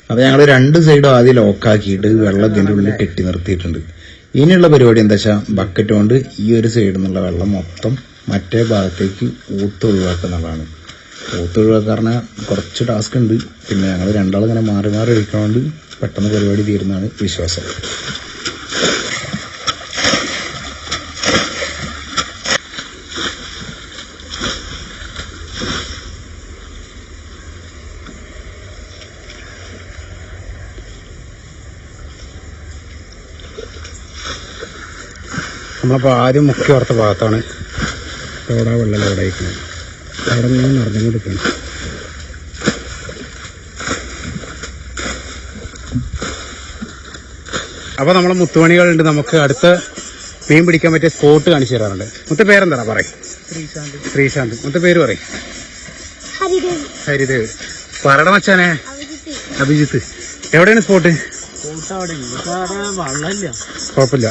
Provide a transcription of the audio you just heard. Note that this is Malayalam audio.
അപ്പൊ ഞങ്ങൾ 2 സൈഡും ആദ്യം ലോക്കാക്കിയിട്ട് വെള്ളം ഇതിന്റെ ഉള്ളിൽ കെട്ടി നിർത്തിയിട്ടുണ്ട്. ഇനിയുള്ള പരിപാടി എന്താ വെച്ചാൽ ബക്കറ്റ് കൊണ്ട് ഈ ഒരു സൈഡിൽ നിന്നുള്ള വെള്ളം മൊത്തം മറ്റേ ഭാഗത്തേക്ക് ഊത്തൊഴിവാക്കുന്നുള്ളതാണ്. ഊത്തൊഴിവാക്കുക പറഞ്ഞാൽ കുറച്ച് ടാസ്ക് ഉണ്ട്. പിന്നെ ഞങ്ങൾ രണ്ടാളും ഇങ്ങനെ മാറി മാറി എടുക്കുന്നതുകൊണ്ട് പെട്ടെന്ന് പരിപാടി തീരുന്നതാണ് വിശ്വാസം. നമ്മളപ്പോൾ ആദ്യം മുക്കി ഓർത്ത ഭാഗത്താണ് ഇവിടെ വെള്ളം ലോഡായിരിക്കുന്നത്. അവിടെ നിന്ന് നിറഞ്ഞുകൊണ്ടിരിക്കണം. അപ്പോൾ നമ്മളെ മുത്തുമണികളുണ്ട്. നമുക്ക് അടുത്ത മീൻ പിടിക്കാൻ പറ്റിയ സ്പോട്ട് കാണിച്ചു തരാറുണ്ട്. മുത്ത പേരെന്താ പറയും? ശ്രീശാന്ത്. മുത്ത പേര് പറയും? ഹരിദേവ്. പറട മച്ചാനെ അഭിജിത്ത്. എവിടെയാണ് സ്പോട്ട്? കുഴപ്പമില്ല.